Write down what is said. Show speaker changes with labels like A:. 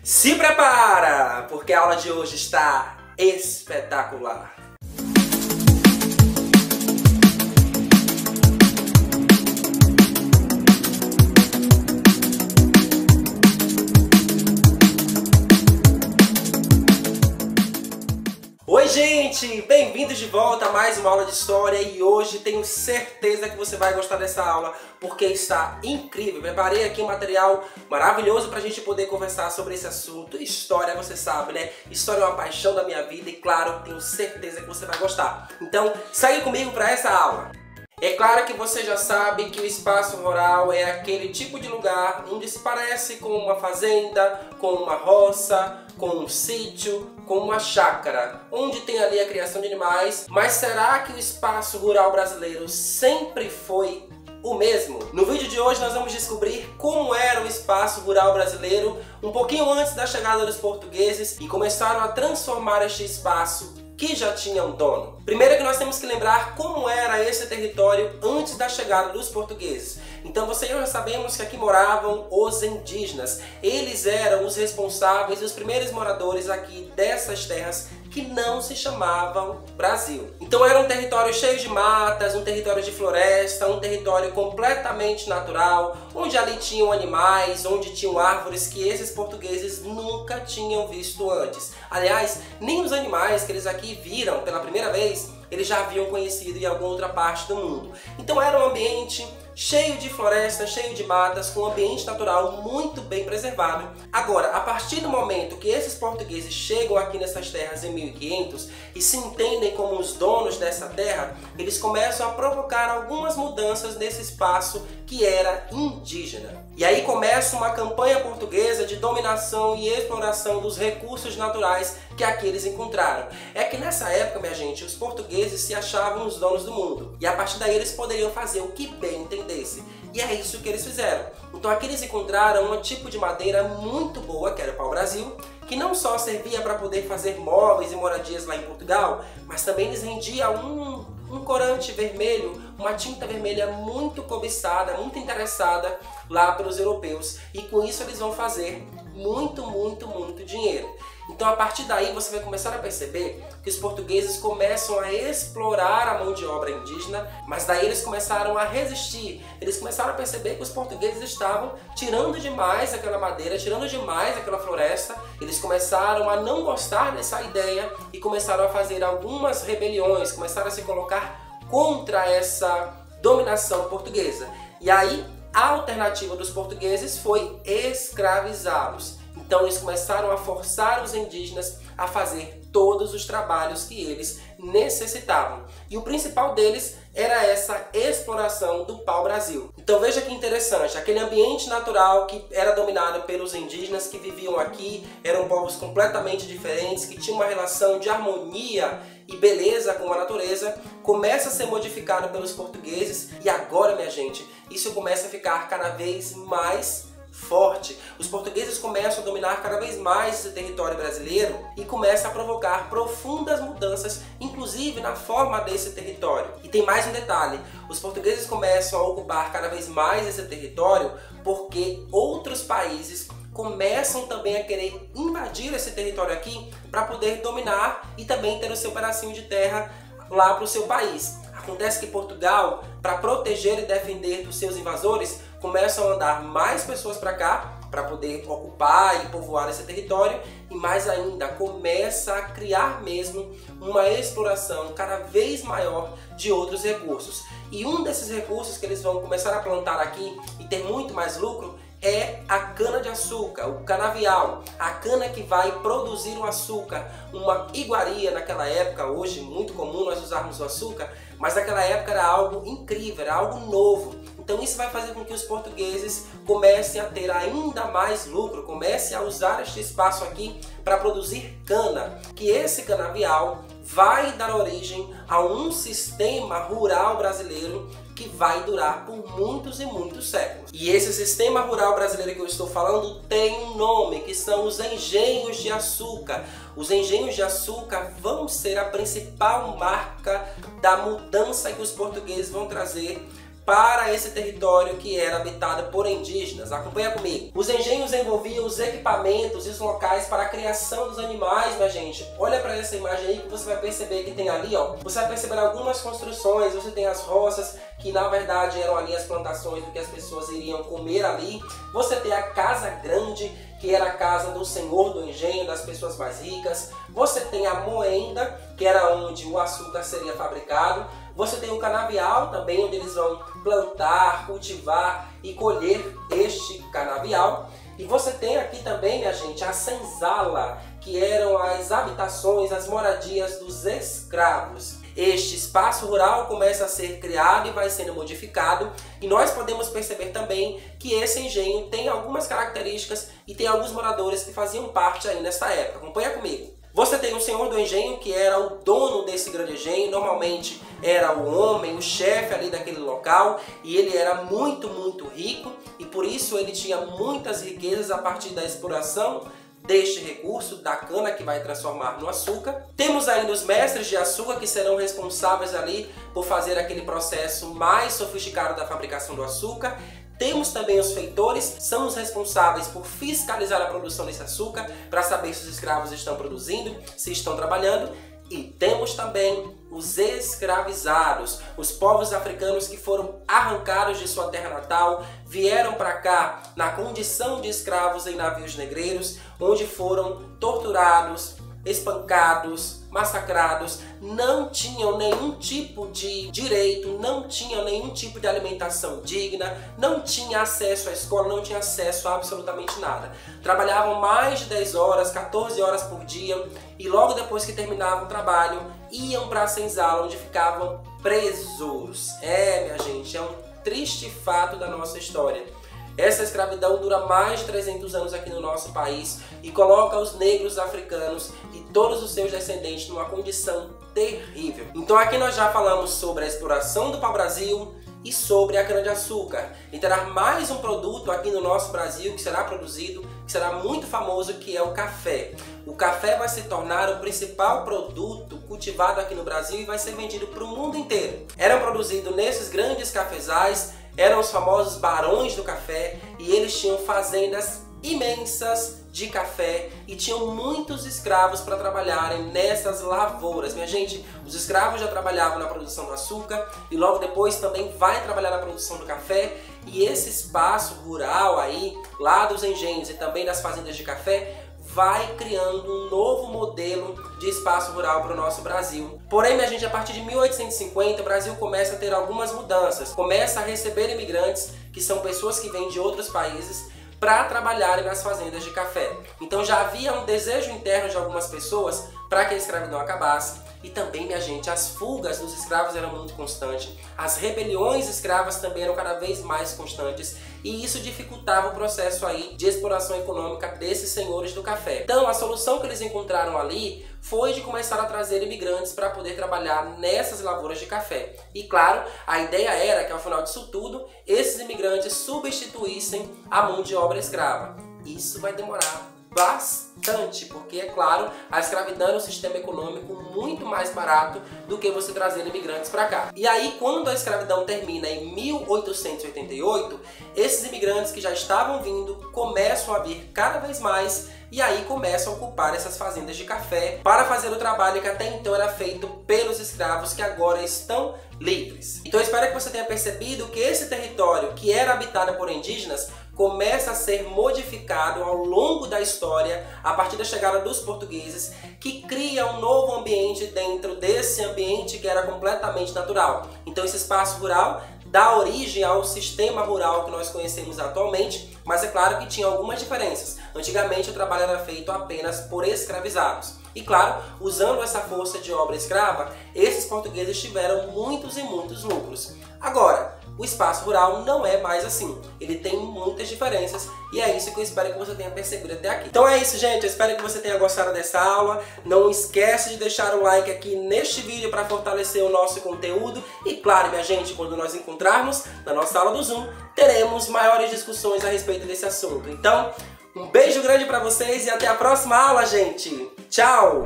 A: Se prepara, porque a aula de hoje está espetacular. Oi gente, bem-vindos de volta a mais uma aula de história e hoje tenho certeza que você vai gostar dessa aula porque está incrível. Preparei aqui um material maravilhoso para a gente poder conversar sobre esse assunto. História, você sabe, né? História é uma paixão da minha vida e claro, tenho certeza que você vai gostar. Então, segue comigo para essa aula. É claro que você já sabe que o espaço rural é aquele tipo de lugar onde se parece com uma fazenda, com uma roça, com um sítio, com uma chácara, onde tem ali a criação de animais. Mas será que o espaço rural brasileiro sempre foi o mesmo? No vídeo de hoje nós vamos descobrir como era o espaço rural brasileiro um pouquinho antes da chegada dos portugueses e começaram a transformar este espaço que já tinha um dono. Primeiro que nós temos que lembrar como era esse território antes da chegada dos portugueses. Então você e eu já sabemos que aqui moravam os indígenas. Eles eram os responsáveis, os primeiros moradores aqui dessas terras que não se chamavam Brasil. Então era um território cheio de matas, um território de floresta, um território completamente natural, onde ali tinham animais, onde tinham árvores que esses portugueses nunca tinham visto antes. Aliás, nem os animais que eles aqui viram pela primeira vez, eles já haviam conhecido em alguma outra parte do mundo. Então era um ambiente cheio de floresta, cheio de matas, com um ambiente natural muito bem preservado. Agora, a partir do momento que esses portugueses chegam aqui nessas terras em 1500 e se entendem como os donos dessa terra, eles começam a provocar algumas mudanças nesse espaço que era indígena. E aí começa uma campanha portuguesa de dominação e exploração dos recursos naturais que aqui eles encontraram. É que nessa época, minha gente, os portugueses se achavam os donos do mundo. E a partir daí eles poderiam fazer o que bem entendesse. E é isso que eles fizeram. Então aqui eles encontraram um tipo de madeira muito boa, que era o pau-brasil, que não só servia para poder fazer móveis e moradias lá em Portugal, mas também lhes rendia um corante vermelho, uma tinta vermelha muito cobiçada, muito interessada lá pelos europeus. E com isso eles vão fazer muito dinheiro. Então a partir daí você vai começar a perceber que os portugueses começam a explorar a mão de obra indígena, mas daí eles começaram a resistir. Eles começaram a perceber que os portugueses estavam tirando demais aquela madeira, tirando demais aquela floresta. Eles começaram a não gostar dessa ideia e começaram a fazer algumas rebeliões, começaram a se colocar contra essa dominação portuguesa. E aí a alternativa dos portugueses foi escravizá-los. Então eles começaram a forçar os indígenas a fazer todos os trabalhos que eles necessitavam. E o principal deles era essa exploração do pau-brasil. Então veja que interessante, aquele ambiente natural que era dominado pelos indígenas que viviam aqui, eram povos completamente diferentes, que tinham uma relação de harmonia e beleza com a natureza, começa a ser modificado pelos portugueses e agora, minha gente, isso começa a ficar cada vez mais forte. Os portugueses começam a dominar cada vez mais esse território brasileiro e começa a provocar profundas mudanças, inclusive na forma desse território. E tem mais um detalhe, os portugueses começam a ocupar cada vez mais esse território porque outros países começam também a querer invadir esse território aqui para poder dominar e também ter o seu pedacinho de terra lá para o seu país. Acontece que Portugal, para proteger e defender dos seus invasores, começam a mandar mais pessoas para cá para poder ocupar e povoar esse território e mais ainda começa a criar mesmo uma exploração cada vez maior de outros recursos. E um desses recursos que eles vão começar a plantar aqui e ter muito mais lucro é a cana-de-açúcar, o canavial, a cana que vai produzir o açúcar, uma iguaria naquela época. Hoje muito comum nós usarmos o açúcar, mas naquela época era algo incrível, era algo novo. Então isso vai fazer com que os portugueses comecem a ter ainda mais lucro, comecem a usar este espaço aqui para produzir cana, que esse canavial vai dar origem a um sistema rural brasileiro que vai durar por muitos e muitos séculos. E esse sistema rural brasileiro que eu estou falando tem um nome, que são os engenhos de açúcar. Os engenhos de açúcar vão ser a principal marca da mudança que os portugueses vão trazer para esse território que era habitado por indígenas. Acompanha comigo. Os engenhos envolviam os equipamentos e os locais para a criação dos animais, minha gente. Olha para essa imagem aí que você vai perceber que tem ali, ó. Você vai perceber algumas construções, você tem as roças, que na verdade eram ali as plantações do que as pessoas iriam comer ali. Você tem a casa grande, que era a casa do senhor do engenho, das pessoas mais ricas. Você tem a moenda, que era onde o açúcar seria fabricado. Você tem o canavial também, onde eles vão plantar, cultivar e colher este canavial. E você tem aqui também, minha gente, a senzala, que eram as habitações, as moradias dos escravos. Este espaço rural começa a ser criado e vai sendo modificado, e nós podemos perceber também que esse engenho tem algumas características e tem alguns moradores que faziam parte aí nessa época. Acompanha comigo. Você tem o senhor do engenho, que era o dono desse grande engenho, normalmente era o homem, o chefe ali daquele local, e ele era muito rico, e por isso ele tinha muitas riquezas a partir da exploração deste recurso, da cana que vai transformar no açúcar. Temos ainda os mestres de açúcar, que serão responsáveis ali por fazer aquele processo mais sofisticado da fabricação do açúcar. Temos também os feitores, são os responsáveis por fiscalizar a produção desse açúcar, para saber se os escravos estão produzindo, se estão trabalhando. E temos também os escravizados, os povos africanos que foram arrancados de sua terra natal, vieram para cá na condição de escravos em navios negreiros, onde foram torturados, espancados, massacrados, não tinham nenhum tipo de direito, não tinham nenhum tipo de alimentação digna, não tinha acesso à escola, não tinha acesso a absolutamente nada. Trabalhavam mais de 10 horas, 14 horas por dia, e logo depois que terminavam o trabalho, iam para a senzala, onde ficavam presos. Minha gente, é um triste fato da nossa história. Essa escravidão dura mais de 300 anos aqui no nosso país e coloca os negros africanos e todos os seus descendentes numa condição terrível. Então aqui nós já falamos sobre a exploração do pau-brasil e sobre a cana-de-açúcar. E terá mais um produto aqui no nosso Brasil que será produzido, que será muito famoso, que é o café. O café vai se tornar o principal produto cultivado aqui no Brasil e vai ser vendido para o mundo inteiro. Eram produzidos nesses grandes cafezais, eram os famosos barões do café, e eles tinham fazendas imensas de café e tinham muitos escravos para trabalharem nessas lavouras. Minha gente, os escravos já trabalhavam na produção do açúcar e logo depois também vai trabalhar na produção do café, e esse espaço rural aí, lá dos engenhos e também das fazendas de café, vai criando um novo modelo de espaço rural para o nosso Brasil. Porém, minha gente, a partir de 1850, o Brasil começa a ter algumas mudanças. Começa a receber imigrantes, que são pessoas que vêm de outros países, para trabalharem nas fazendas de café. Então já havia um desejo interno de algumas pessoas para que a escravidão acabasse. E também, minha gente, as fugas dos escravos eram muito constantes, as rebeliões escravas também eram cada vez mais constantes, e isso dificultava o processo aí de exploração econômica desses senhores do café. Então a solução que eles encontraram ali foi de começar a trazer imigrantes para poder trabalhar nessas lavouras de café. E claro, a ideia era que ao final disso tudo, esses imigrantes substituíssem a mão de obra escrava. Isso vai demorar bastante, porque, é claro, a escravidão é um sistema econômico muito mais barato do que você trazer imigrantes para cá. E aí, quando a escravidão termina em 1888, esses imigrantes que já estavam vindo começam a vir cada vez mais, e aí começam a ocupar essas fazendas de café para fazer o trabalho que até então era feito pelos escravos, que agora estão livres. Então eu espero que você tenha percebido que esse território que era habitado por indígenas começa a ser modificado ao longo da história, a partir da chegada dos portugueses, que cria um novo ambiente dentro desse ambiente que era completamente natural. Então esse espaço rural dá origem ao sistema rural que nós conhecemos atualmente, mas é claro que tinha algumas diferenças. Antigamente o trabalho era feito apenas por escravizados. E claro, usando essa força de obra escrava, esses portugueses tiveram muitos e muitos lucros. Agora, o espaço rural não é mais assim. Ele tem muitas diferenças e é isso que eu espero que você tenha percebido até aqui. Então é isso, gente. Eu espero que você tenha gostado dessa aula. Não esquece de deixar um like aqui neste vídeo para fortalecer o nosso conteúdo. E claro, minha gente, quando nós encontrarmos na nossa aula do Zoom, teremos maiores discussões a respeito desse assunto. Então, um beijo grande para vocês e até a próxima aula, gente. Tchau!